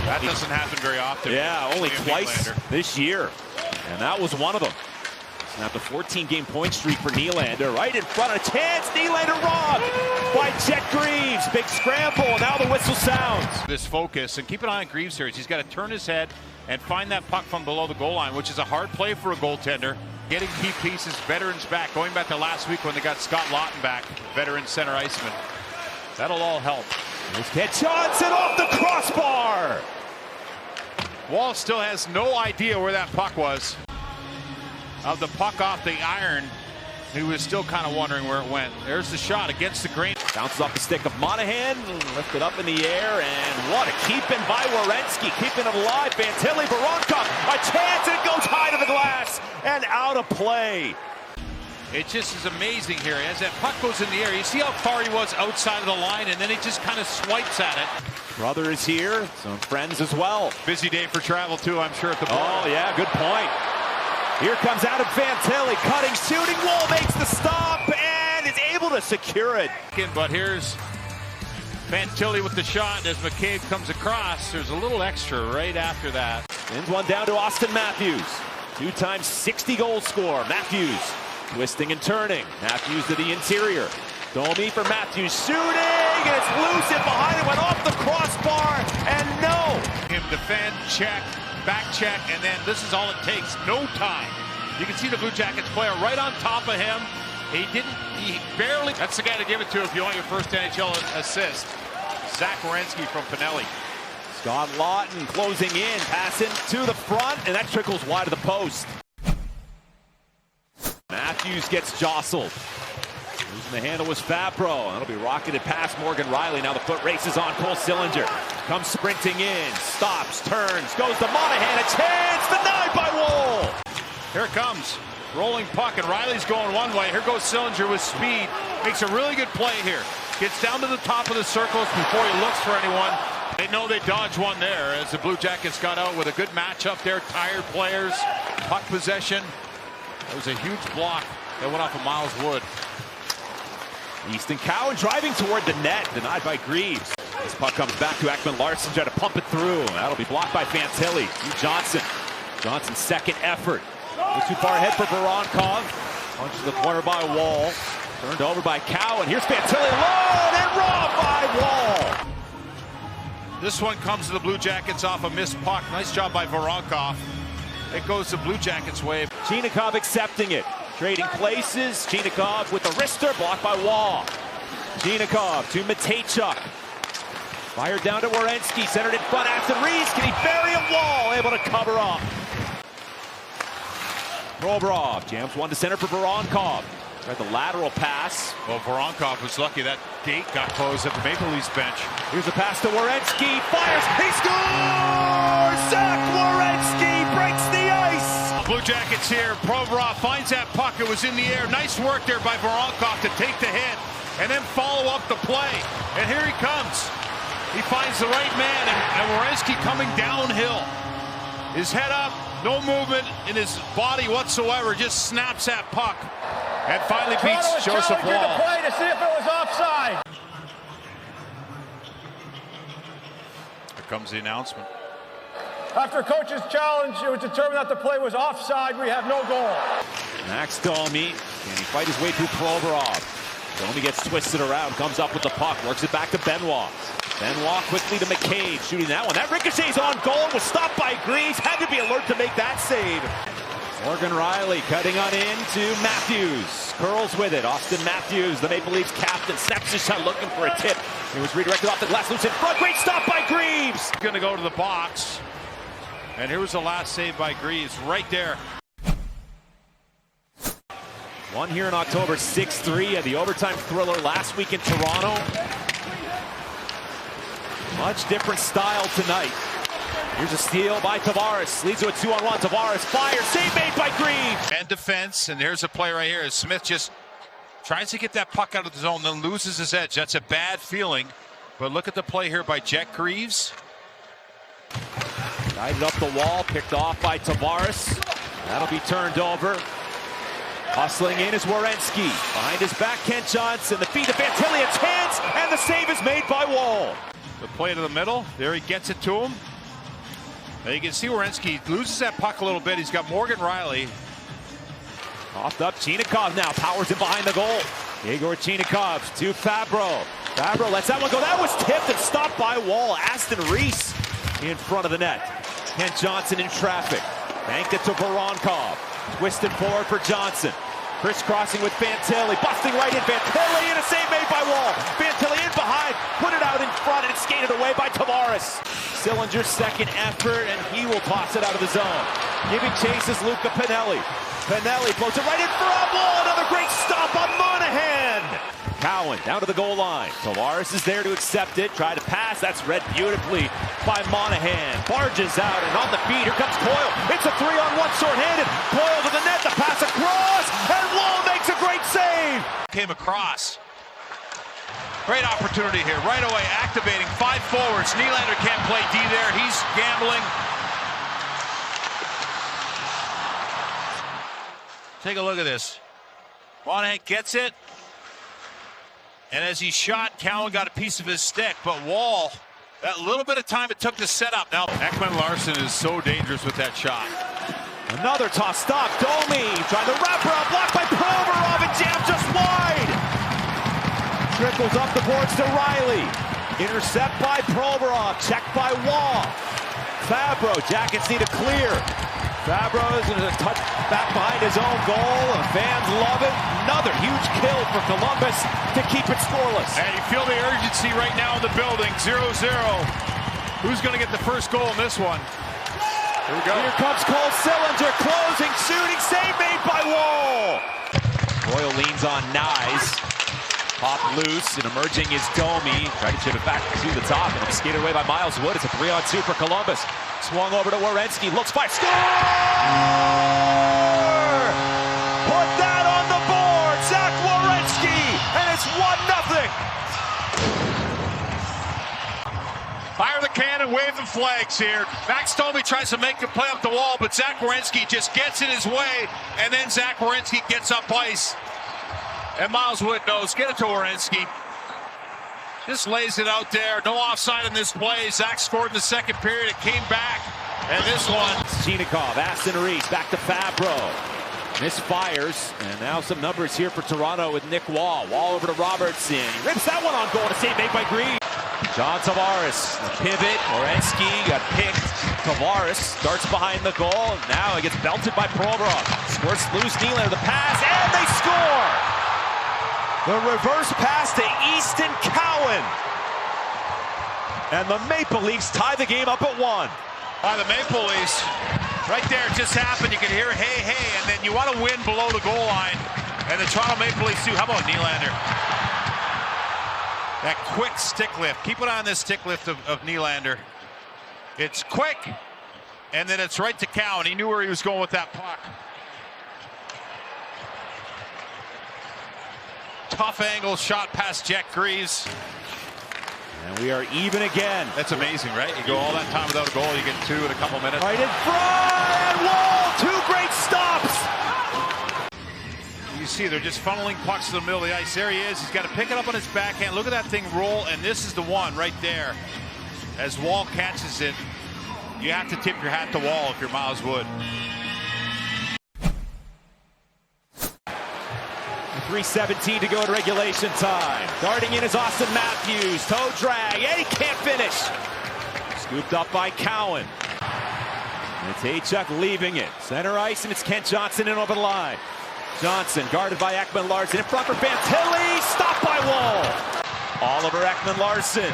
That doesn't happen very often. Yeah, only twice this year. And that was one of them. Snapped a 14-game point streak for Nylander. Right in front of a chance. Nylander robbed by Jet Greaves. Big scramble. Now the whistle sounds. This focus, and keep an eye on Greaves here. He's got to turn his head and find that puck from below the goal line, which is a hard play for a goaltender. Getting key pieces, veterans back. Going back to last week when they got Scott Laughton back, veteran center iceman. That'll all help. Here's Kent Johnson off the crossbar. Wall still has no idea where that puck was. Of the puck off the iron, he was still kind of wondering where it went. There's the shot against the grain. Bounces off the stick of Monahan, lifted up in the air, and what a keeping by Werenski, keeping it alive. Fantilli, Voronkov, a chance, and it goes high to the glass and out of play. It just is amazing here. As that puck goes in the air, you see how far he was outside of the line, and then he just kind of swipes at it. Brother is here, some friends as well. Busy day for travel, too, I'm sure, at the bar. Oh, yeah, good point. Here comes Adam Fantilli, cutting, shooting. Wall makes the stop and is able to secure it. But here's Fantilli with the shot as McCabe comes across. There's a little extra right after that. Sends one down to Austin Matthews. 2-time 60-goal scorer. Matthews twisting and turning. Matthews to the interior. Domi for Matthews, shooting, and it's loose and behind it, went off the crossbar, and no. Him defend, check, back check, and then this is all it takes. No time. You can see the Blue Jackets player right on top of him. He barely. That's the guy to give it to if you want your first NHL assist. Zach Werenski from Pinelli. Scott Laughton closing in, passing to the front, and that trickles wide of the post. Matthews gets jostled. Losing the handle was Fabro. That'll be rocketed past Morgan Riley. Now the foot races on Cole Sillinger. Comes sprinting in, stops, turns, goes to Monahan. A chance, denied by Wall. Here it comes. Rolling puck, and Riley's going one way. Here goes Sillinger with speed. Makes a really good play here. Gets down to the top of the circles before he looks for anyone. They know they dodged one there as the Blue Jackets got out with a good matchup there. Tired players, puck possession. It was a huge block that went off of Miles Wood. Easton Cowan driving toward the net, denied by Greaves. This puck comes back to Ekman Larsson, trying to pump it through. That'll be blocked by Fantilli. Johnson. Johnson's second effort. Goes too far ahead for Voronkov. Punches the corner by Wall. Turned over by Cowan. Here's Fantilli alone and robbed by Wall. This one comes to the Blue Jackets off a missed puck. Nice job by Voronkov. It goes the Blue Jackets' way. Chinakhov accepting it. Trading places. Chinakhov with the wrister, blocked by Wall. Chinakhov to Matejchuk. Fired down to Werenski, centered in front after Reese. Can he bury a Wall? Able to cover up. Provorov jams one to center for Voronkov. Tried the lateral pass. Well, Voronkov was lucky that gate got closed at the Maple Leafs bench. Here's a pass to Werenski. Fires. He scores! Zach Werenski breaks the ice. Blue Jackets here. Provorov finds that puck. It was in the air. Nice work there by Voronkov to take the hit and then follow up the play. And here he comes. He finds the right man, and Werenski coming downhill. His head up, no movement in his body whatsoever, just snaps that puck. And finally beats Joseph Wall. The play to see if it was offside. Here comes the announcement. After coach's challenge, it was determined that the play was offside. We have no goal. Max Domi, can he fight his way through Provorov? Domi gets twisted around, comes up with the puck, works it back to Benoit. Benoit quickly to McCabe, shooting that one. That ricochets on goal, was stopped by Greaves. Had to be alert to make that save. Morgan Riley cutting on in to Matthews. Curls with it. Austin Matthews, the Maple Leafs captain, snaps his shot looking for a tip. It was redirected off the glass, loose in front. Great stop by Greaves. Going to go to the box. And here was the last save by Greaves right there. One here in October, 6-3 at the overtime thriller last week in Toronto. Much different style tonight. Here's a steal by Tavares. Leads to a 2-on-1. Tavares fires. Save made by Greaves. And defense. And there's a play right here. Smith just tries to get that puck out of the zone, then loses his edge. That's a bad feeling. But look at the play here by Jet Greaves. Guided up the wall. Picked off by Tavares. That'll be turned over. Hustling in is Werenski. Behind his back, Kent Johnson. The feed to Fantilli. A chance. And the save is made by Wall. The play to the middle. There he gets it to him. Now you can see Werenski loses that puck a little bit. He's got Morgan Riley. Coughed up, Chinikov now powers it behind the goal. Igor Chinikov to Fabro. Fabro lets that one go. That was tipped and stopped by Wall. Aston Reese in front of the net. Kent Johnson in traffic. Banked it to Voronkov. Twisted forward for Johnson. Crisscrossing with Fantilli. Busting right in. Fantilli and a save made by Wall. Fantilli in behind. Put it out in front and it's skated away by Tavares. Sillinger's second effort and he will toss it out of the zone. Giving chase is Luca Pinelli. Pinelli floats it right in for a Wall. Another great stop on Monahan. Cowan down to the goal line. Tavares is there to accept it. Try to pass. That's read beautifully by Monahan. Barges out and on the feed. Here comes Coyle. It's a 3-on-1 short-handed. Coyle to the net. The pass across. And Wall makes a great save. Came across. Great opportunity here. Right away activating 5 forwards. Nylander can't play D there. He's gambling. Take a look at this. Monahan gets it. And as he shot, Cowan got a piece of his stick. But Wall, that little bit of time it took to set up. Now, Ekman-Larsson is so dangerous with that shot. Another toss stop. Domi trying to wrap her up. Blocked by Provorov and jammed just wide. Trickles up the boards to Riley. Intercept by Provorov. Checked by Wall. Fabro. Jackets need a clear. Fabro is going to touch back behind his own goal. The fans love it. Another huge kill for Columbus to keep it scoreless. And you feel the urgency right now in the building. 0-0. Who's going to get the first goal in this one? Here we go. Here comes Cole Sillinger. Closing, shooting, save made by Wall. Royal leans on Nyes. Pop loose and emerging is Domi. Trying to chip it back to the top and it's skated away by Miles Wood. It's a 3-on-2 for Columbus. Swung over to Werenski. Looks fine. Score! Put that on the board. Zach Werenski. And it's 1-0. Fire the cannon, wave the flags here. Max Domi tries to make the play up the wall, but Zach Werenski just gets in his way. And then Zach Werenski gets up ice. And Miles Wood knows. Get it to Werenski. Just lays it out there. No offside in this play. Zach scored in the second period. It came back. And this one. Chinikov, Aston Reese, back to Fabro. Misfires. And now some numbers here for Toronto with Nick Wall. Wall over to Robertson. He rips that one on goal. A save made by Green. John Tavares. Pivot. Werenski got picked. Tavares starts behind the goal. And now it gets belted by Provorov. Squirts loose. Nylander the pass. And they score. The reverse pass to Easton Cowan. And the Maple Leafs tie the game up at 1. By the Maple Leafs. Right there, it just happened. You can hear, hey, hey, and then you want to win below the goal line. And the Toronto Maple Leafs too. How about Nylander? That quick stick lift. Keep an eye on this stick lift of Nylander. It's quick, and then it's right to Cowan. He knew where he was going with that puck. Tough angle shot past Jack Greaves. And we are even again. That's amazing, right? You go all that time without a goal, you get 2 in a couple minutes. Right in front, and Wall, 2 great stops. You see, they're just funneling pucks to the middle of the ice. There he is. He's got to pick it up on his backhand. Look at that thing roll, and this is the one right there. As Wall catches it, you have to tip your hat to Wall if you're Miles Wood. 3:17 to go in regulation time. Darting in is Austin Matthews. Toe drag, and he can't finish. Scooped up by Cowan. And it's Achuk leaving it. Center ice, and it's Kent Johnson in over the line. Johnson guarded by Ekman-Larsson. In front for Fantilli. Stopped by Wall. Oliver Ekman-Larsson.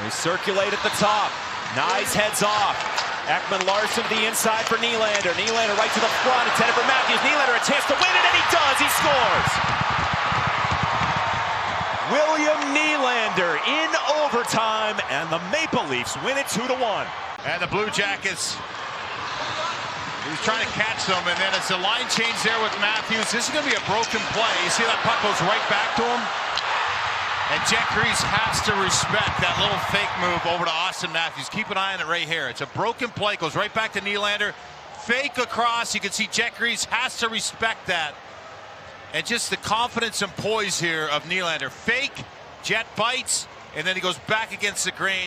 They circulate at the top. Nyes heads off. Ekman-Larsson to the inside for Nylander. Nylander right to the front. It's headed for Matthews. Nylander a chance to win it, and he does. He scores. William Nylander in overtime, and the Maple Leafs win it 2-1. And the Blue Jackets, he was trying to catch them, and then it's a line change there with Matthews. This is going to be a broken play. You see that puck goes right back to him? And Jack Greaves has to respect that little fake move over to Austin Matthews. Keep an eye on it right here. It's a broken play. Goes right back to Nylander. Fake across. You can see Jack Greaves has to respect that. And just the confidence and poise here of Nylander. Fake, jet bites, and then he goes back against the grain.